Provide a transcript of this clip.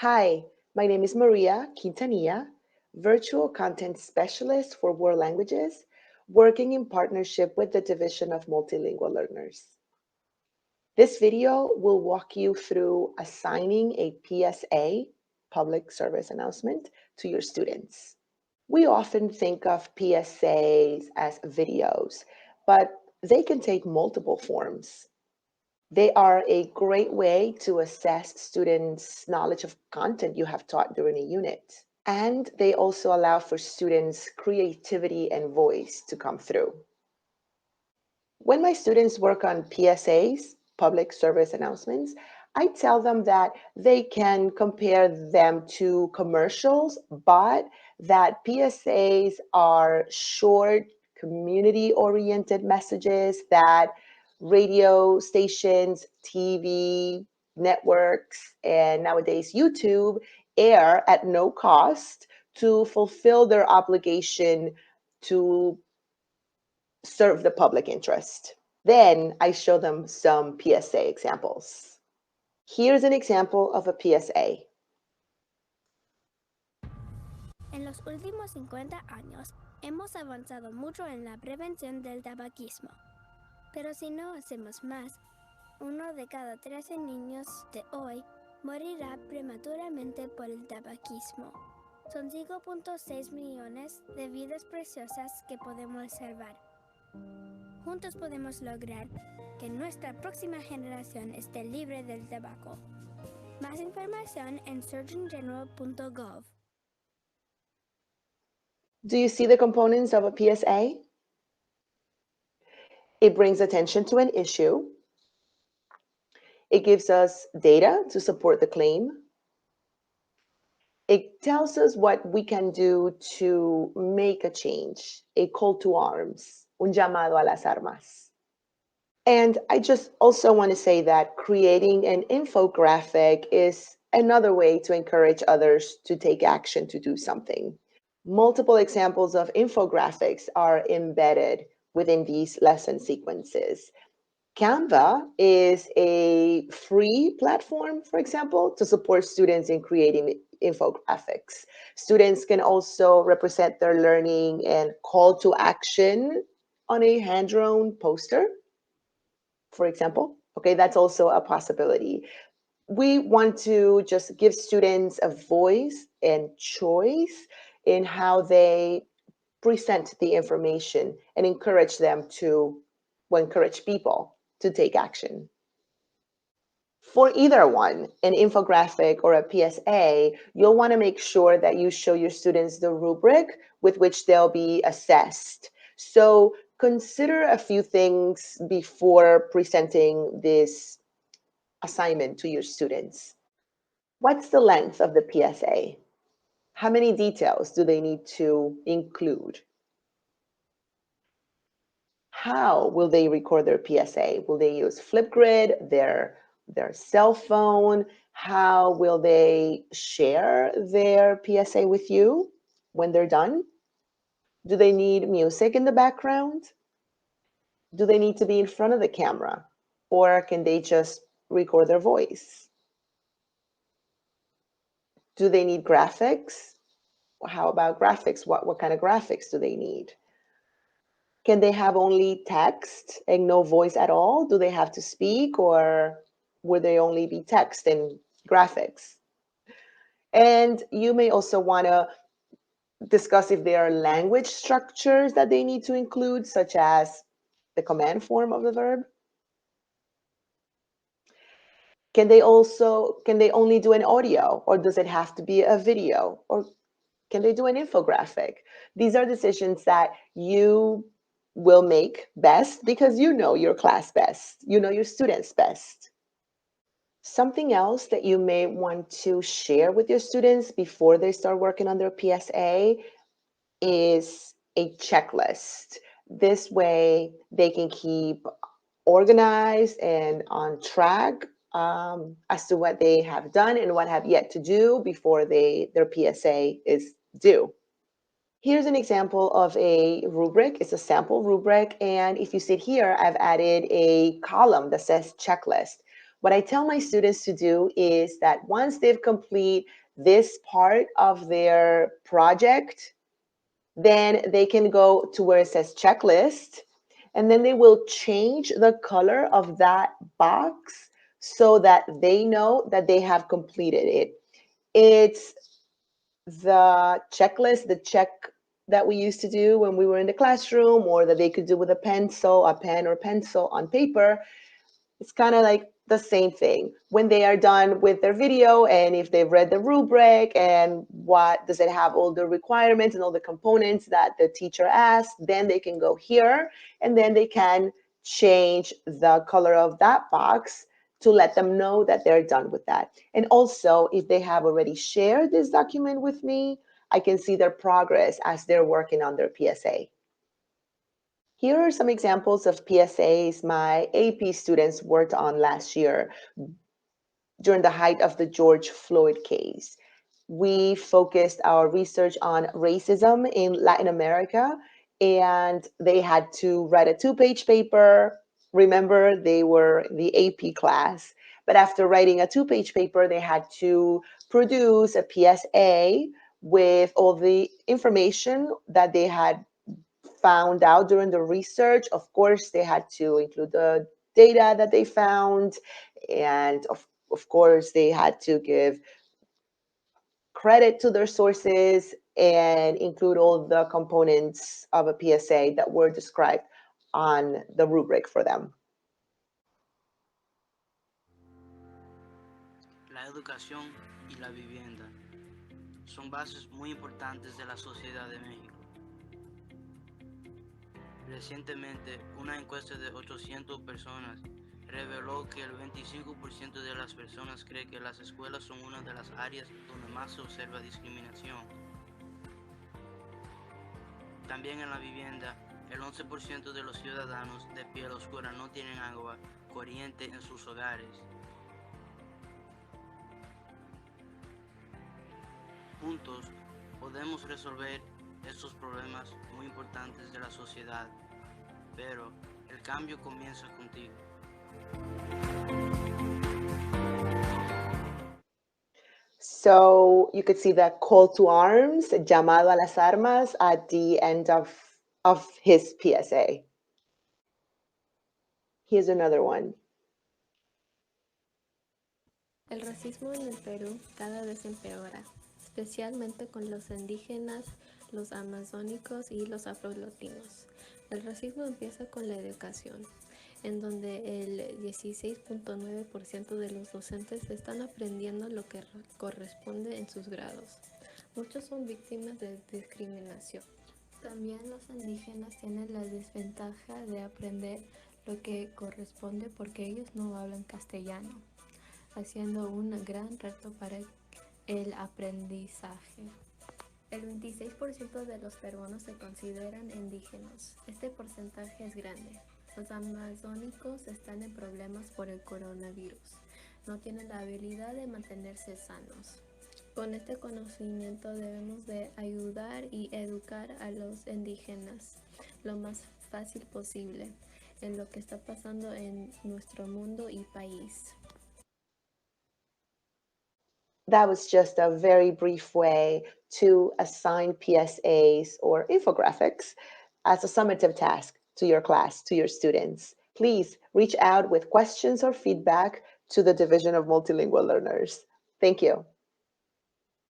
Hi, my name is Maria Quintanilla, Virtual Content Specialist for World Languages, working in partnership with the Division of Multilingual Learners. This video will walk you through assigning a PSA, public service announcement, to your students. We often think of PSAs as videos, but they can take multiple forms. They are a great way to assess students' knowledge of content you have taught during a unit. And they also allow for students' creativity and voice to come through. When my students work on PSAs, public service announcements, I tell them that they can compare them to commercials, but that PSAs are short, community-oriented messages that radio stations, TV networks, and nowadays YouTube air at no cost to fulfill their obligation to serve the public interest. Then I show them some PSA examples. Here's an example of a PSA. En los últimos 50 años, hemos avanzado mucho en la prevención del tabaquismo. Pero si no hacemos más, uno de cada 13 niños de hoy morirá prematuramente por el tabaquismo. Son 5.6 millones de vidas preciosas que podemos salvar. Juntos podemos lograr que nuestra próxima generación esté libre del tabaco. Más información en surgeongeneral.gov. Do you see the components of a PSA? It brings attention to an issue. It gives us data to support the claim. It tells us what we can do to make a change, a call to arms, un llamado a las armas. And I just also want to say that creating an infographic is another way to encourage others to take action to do something. Multiple examples of infographics are embedded within these lesson sequences. Canva is a free platform, for example, to support students in creating infographics. Students can also represent their learning and call to action on a hand-drawn poster, for example. Okay, that's also a possibility. We want to just give students a voice and choice in how they present the information and encourage them to, well, encourage people to take action. For either one, an infographic or a PSA, you'll want to make sure that you show your students the rubric with which they'll be assessed. So consider a few things before presenting this assignment to your students. What's the length of the PSA? How many details do they need to include? How will they record their PSA? Will they use Flipgrid, their cell phone? How will they share their PSA with you when they're done? Do they need music in the background? Do they need to be in front of the camera? Or can they just record their voice? Do they need graphics? How about graphics? What kind of graphics do they need? Can they have only text and no voice at all? Do they have to speak, or would they only be text and graphics? And you may also want to discuss if there are language structures that they need to include, such as the command form of the verb. Can they only do an audio, or does it have to be a video, or can they do an infographic? These are decisions that you will make best because you know your class best, you know your students best. Something else that you may want to share with your students before they start working on their PSA is a checklist. This way they can keep organized and on track as to what they have done and what have yet to do before their PSA is due. Here's an example of a rubric. It's a sample rubric. And if you see here, I've added a column that says checklist. What I tell my students to do is that once they've complete this part of their project, then they can go to where it says checklist, and then they will change the color of that box so that they know that they have completed it. It's the checklist, the check that we used to do when we were in the classroom, or that they could do with a pencil, a pen or pencil on paper. It's kind of like the same thing. When they are done with their video, and if they've read the rubric and what does it have, all the requirements and all the components that the teacher asked, then they can go here, and then they can change the color of that box to let them know that they're done with that. And also, if they have already shared this document with me, I can see their progress as they're working on their PSA. Here are some examples of PSAs my AP students worked on last year during the height of the George Floyd case. We focused our research on racism in Latin America, and they had to write a 2-page paper. Remember, they were the AP class, but after writing a 2-page paper, they had to produce a PSA with all the information that they had found out during the research. Of course, they had to include the data that they found, and of course, they had to give credit to their sources and include all the components of a PSA that were described on the rubric for them. La educación y la vivienda son bases muy importantes de la sociedad de México. Recientemente, una encuesta de 800 personas reveló que el 25% de las personas cree que las escuelas son una de las áreas donde más se observa discriminación. También en la vivienda, el 11% de los ciudadanos de piel oscura no tienen agua corriente en sus hogares. Juntos podemos resolver estos problemas muy importantes de la sociedad, pero el cambio comienza contigo. So you could see the call to arms, llamado a las armas, at the end of his PSA. Here's another one. El racismo en el Perú cada vez empeora, especialmente con los indígenas, los amazónicos y los afrolatinos. El racismo empieza con la educación, en donde el 16.9% de los docentes están aprendiendo lo que corresponde en sus grados. Muchos son víctimas de discriminación. También los indígenas tienen la desventaja de aprender lo que corresponde porque ellos no hablan castellano, haciendo un gran reto para el aprendizaje. El 26% de los peruanos se consideran indígenas. Este porcentaje es grande. Los amazónicos están en problemas por el coronavirus. No tienen la habilidad de mantenerse sanos. Con este conocimiento debemos de ayudar y educar a los indígenas lo más fácil posible en lo que está pasando en nuestro mundo y país. That was just a very brief way to assign PSAs or infographics as a summative task to your class, to your students. Please reach out with questions or feedback to the Division of Multilingual Learners. Thank you.